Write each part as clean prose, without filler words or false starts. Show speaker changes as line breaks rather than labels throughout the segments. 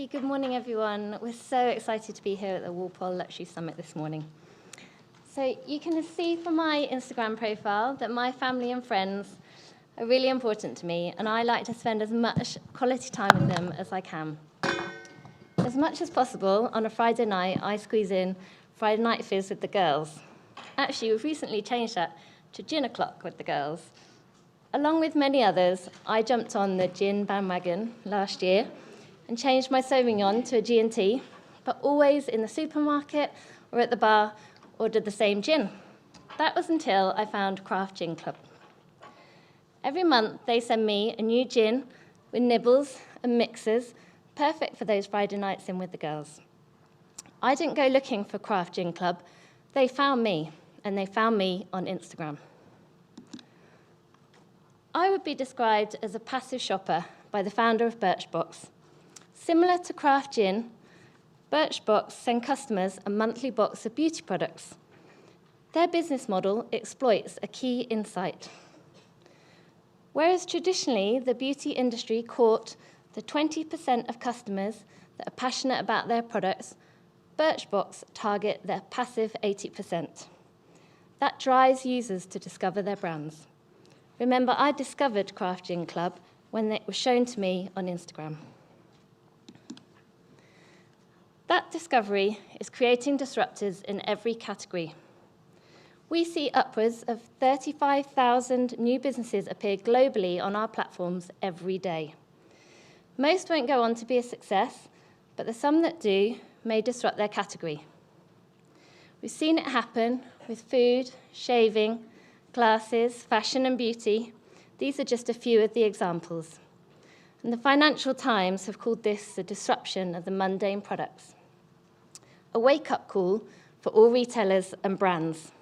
you. Good morning, everyone. We're so excited to be here at the Walpole Luxury Summit this morning. So you can see from my Instagram profile that my family and friends are really important to me, and I like to spend as much quality time with them as I can. As much as possible, on a Friday night, I squeeze in Friday night fizz with the girls. Actually, we've recently changed that to gin o'clock with the girls. Along with many others, I jumped on the gin bandwagon last year and changed my Sauvignon to a G&T, but always in the supermarket or at the bar, ordered the same gin. That was until I found Craft Gin Club. Every month, they send me a new gin with nibbles and mixers, perfect for those Friday nights in with the girls. I didn't go looking for Craft Gin Club. They found me, and they found me on Instagram. I would be described as a passive shopper by the founder of Birchbox. Similar to Craft Gin, Birchbox send customers a monthly box of beauty products. Their business model exploits a key insight. Whereas traditionally the beauty industry caught the 20% of customers that are passionate about their products, Birchbox target their passive 80%. That drives users to discover their brands. Remember, I discovered Craft Gin Club when it was shown to me on Instagram. That discovery is creating disruptors in every category. We see upwards of 35,000 new businesses appear globally on our platforms every day. Most won't go on to be a success, but the some that do may disrupt their category. We've seen it happen with food, shaving, glasses, fashion and beauty. These are just a few of the examples. And the Financial Times have called this the disruption of the mundane products. A wake-up call for all retailers and brands.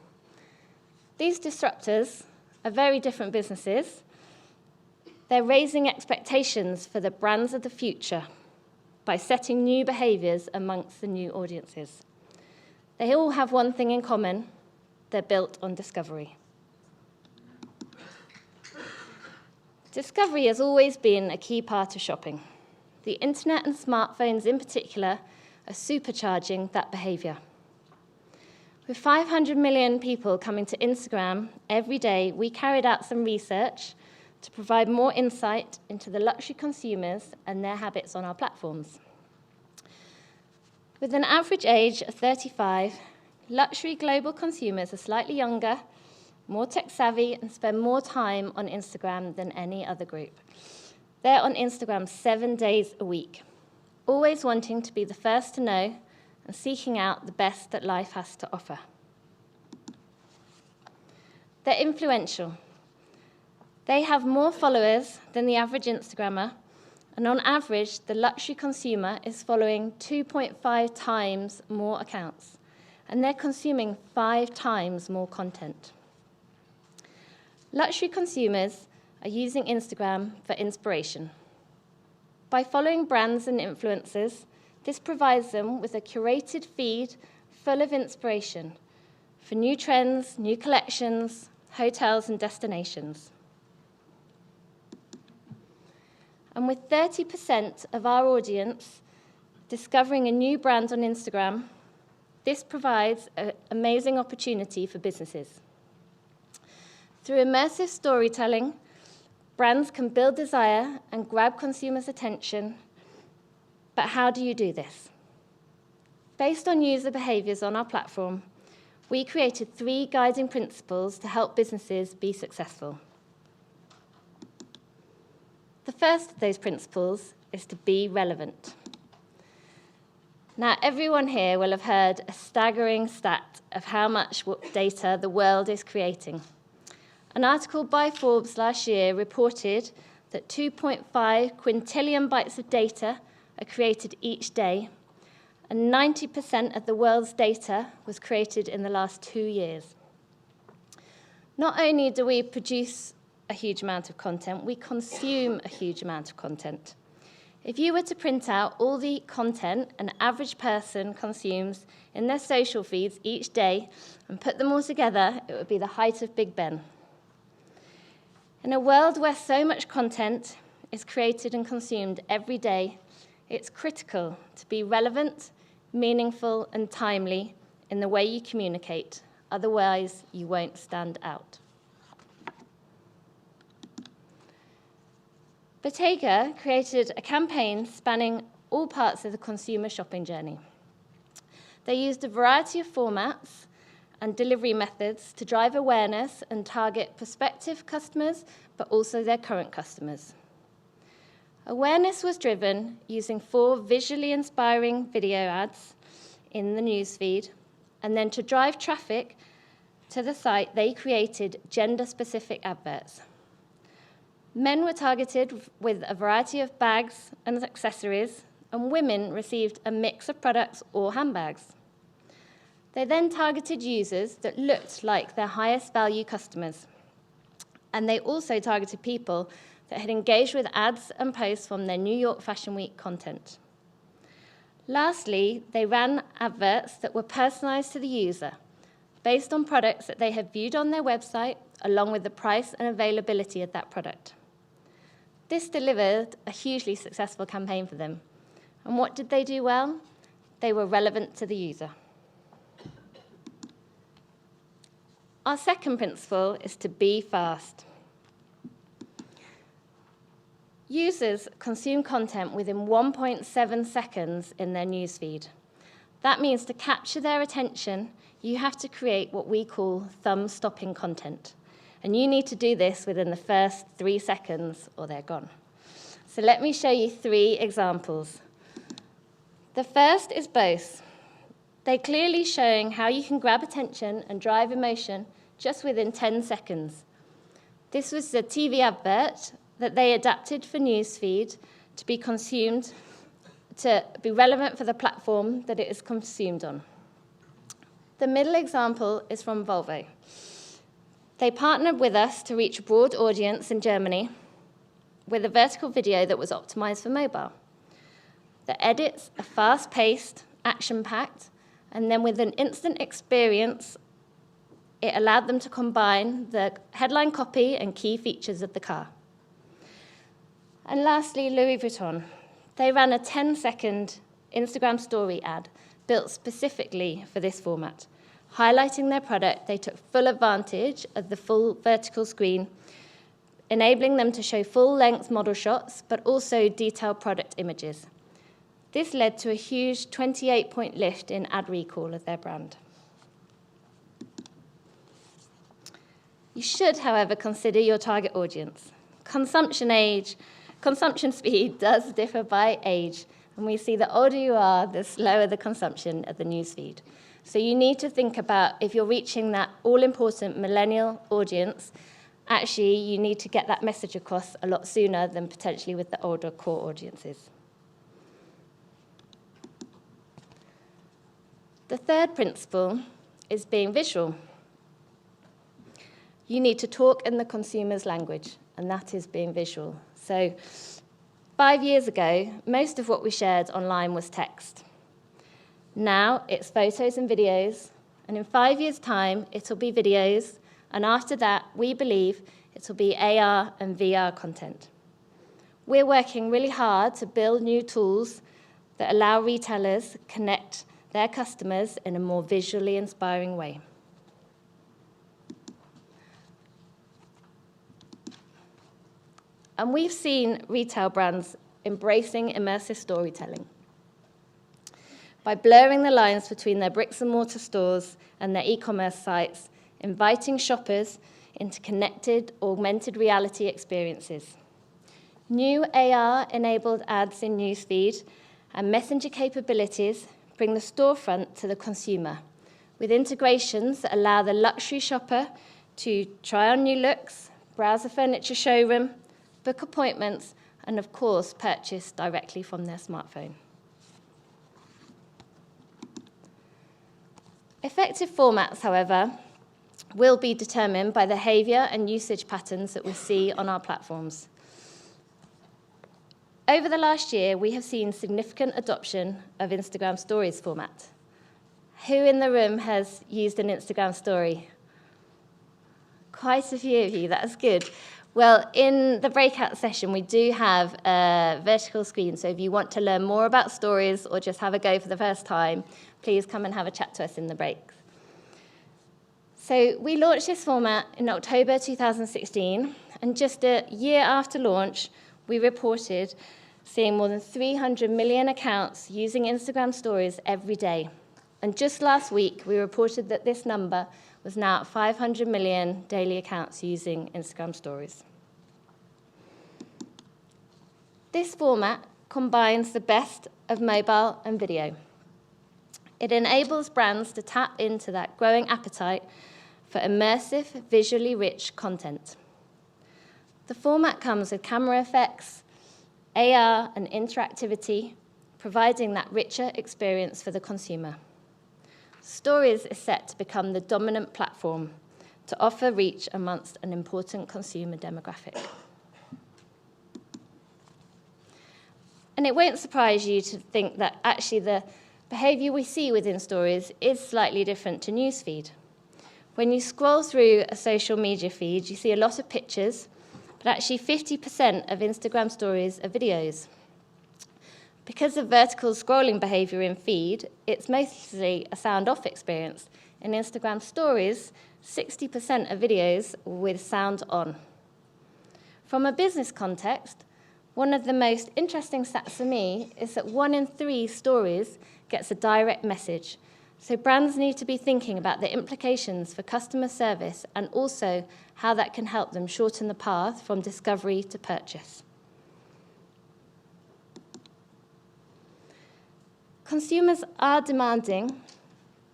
These disruptors are very different businesses. They're raising expectations for the brands of the future by setting new behaviours amongst the new audiences. They all have one thing in common: they're built on discovery. Discovery has always been a key part of shopping. The internet and smartphones in particular are supercharging that behaviour. With 500 million people coming to Instagram every day, we carried out some research to provide more insight into the luxury consumers and their habits on our platforms. With an average age of 35, luxury global consumers are slightly younger, more tech-savvy, and spend more time on Instagram than any other group. They're on Instagram 7 days a week, always wanting to be the first to know and seeking out the best that life has to offer. They're influential. They have more followers than the average Instagrammer, and on average, the luxury consumer is following 2.5 times more accounts, and they're consuming 5 times more content. Luxury consumers are using Instagram for inspiration. By following brands and influencers, this provides them with a curated feed full of inspiration for new trends, new collections, hotels, and destinations. And with 30% of our audience discovering a new brand on Instagram, this provides an amazing opportunity for businesses. Through immersive storytelling, brands can build desire and grab consumers' attention. But how do you do this? Based on user behaviors on our platform, we created 3 guiding principles to help businesses be successful. The first of those principles is to be relevant. Now, everyone here will have heard a staggering stat of how much data the world is creating. An article by Forbes last year reported that 2.5 quintillion bytes of data are created each day, and 90% of the world's data was created in the last 2 years. Not only do we produce a huge amount of content, we consume a huge amount of content. If you were to print out all the content an average person consumes in their social feeds each day and put them all together, it would be the height of Big Ben. In a world where so much content is created and consumed every day, It's critical to be relevant, meaningful, and timely in the way you communicate, otherwise you won't stand out. Bottega created a campaign spanning all parts of the consumer shopping journey. They used a variety of formats and delivery methods to drive awareness and target prospective customers, but also their current customers. Awareness was driven using 4 visually inspiring video ads in the newsfeed, and then to drive traffic to the site, they created gender-specific adverts. Men were targeted with a variety of bags and accessories, and women received a mix of products or handbags. They then targeted users that looked like their highest value customers. And they also targeted people that had engaged with ads and posts from their New York Fashion Week content. Lastly, they ran adverts that were personalized to the user, based on products that they had viewed on their website, along with the price and availability of that product. This delivered a hugely successful campaign for them. And what did they do well? They were relevant to the user. Our second principle is to be fast. Users consume content within 1.7 seconds in their newsfeed. That means to capture their attention, you have to create what we call thumb-stopping content. And you need to do this within the first 3 seconds or they're gone. So let me show you 3 examples. The first is both. They're clearly showing how you can grab attention and drive emotion just within 10 seconds. This was a TV advert that they adapted for newsfeed to be consumed, to be relevant for the platform that it is consumed on. The middle example is from Volvo. They partnered with us to reach a broad audience in Germany with a vertical video that was optimized for mobile. The edits are fast-paced, action-packed, and then with an instant experience, it allowed them to combine the headline copy and key features of the car. And lastly, Louis Vuitton. They ran a 10-second Instagram story ad built specifically for this format. Highlighting their product, they took full advantage of the full vertical screen, enabling them to show full-length model shots, but also detailed product images. This led to a huge 28-point lift in ad recall of their brand. You should, however, consider your target audience. Consumption speed does differ by age, and we see the older you are, the slower the consumption of the newsfeed. So you need to think about if you're reaching that all-important millennial audience, actually you need to get that message across a lot sooner than potentially with the older core audiences. The third principle is being visual. You need to talk in the consumer's language, and that is being visual. So 5 years ago, most of what we shared online was text. Now it's photos and videos, and in 5 years' time, it'll be videos, and after that, we believe it'll be AR and VR content. We're working really hard to build new tools that allow retailers to connect their customers in a more visually inspiring way. And we've seen retail brands embracing immersive storytelling by blurring the lines between their bricks and mortar stores and their e-commerce sites, inviting shoppers into connected, augmented reality experiences. New AR-enabled ads in newsfeed and messenger capabilities bring the storefront to the consumer, with integrations that allow the luxury shopper to try on new looks, browse a furniture showroom, book appointments, and of course, purchase directly from their smartphone. Effective formats, however, will be determined by the behavior and usage patterns that we see on our platforms. Over the last year, we have seen significant adoption of Instagram Stories format. Who in the room has used an Instagram story? Quite a few of you, that's good. Well, in the breakout session, we do have a vertical screen, so if you want to learn more about stories or just have a go for the first time, please come and have a chat to us in the breaks. So we launched this format in October 2016, and just a year after launch, we reported seeing more than 300 million accounts using Instagram stories every day. And just last week, we reported that this number was now at 500 million daily accounts using Instagram stories. This format combines the best of mobile and video. It enables brands to tap into that growing appetite for immersive, visually rich content. The format comes with camera effects, AR, and interactivity, providing that richer experience for the consumer. Stories is set to become the dominant platform to offer reach amongst an important consumer demographic. And it won't surprise you to think that actually the behavior we see within stories is slightly different to newsfeed. When you scroll through a social media feed, you see a lot of pictures, but actually 50% of Instagram stories are videos. Because of vertical scrolling behavior in feed, it's mostly a sound-off experience. In Instagram stories, 60% of videos with sound on. From a business context, one of the most interesting stats for me is that 1 in 3 stories gets a direct message. So brands need to be thinking about the implications for customer service and also how that can help them shorten the path from discovery to purchase. Consumers are demanding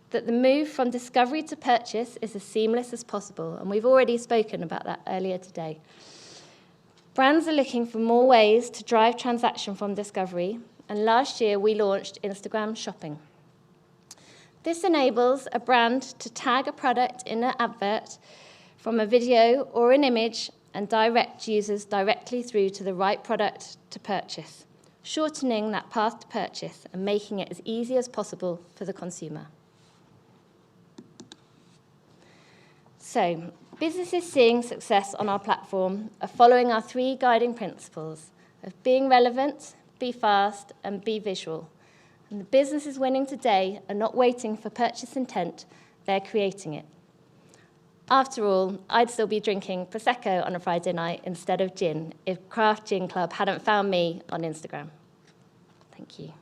that the move from discovery to purchase is as seamless as possible, and we've already spoken about that earlier today. Brands are looking for more ways to drive transaction from discovery, and last year we launched Instagram Shopping. This enables a brand to tag a product in an advert from a video or an image and direct users directly through to the right product to purchase, shortening that path to purchase and making it as easy as possible for the consumer. So, businesses seeing success on our platform are following our 3 guiding principles of being relevant, be fast, and be visual. And the businesses winning today are not waiting for purchase intent, they're creating it. After all, I'd still be drinking Prosecco on a Friday night instead of gin if Craft Gin Club hadn't found me on Instagram. Thank you.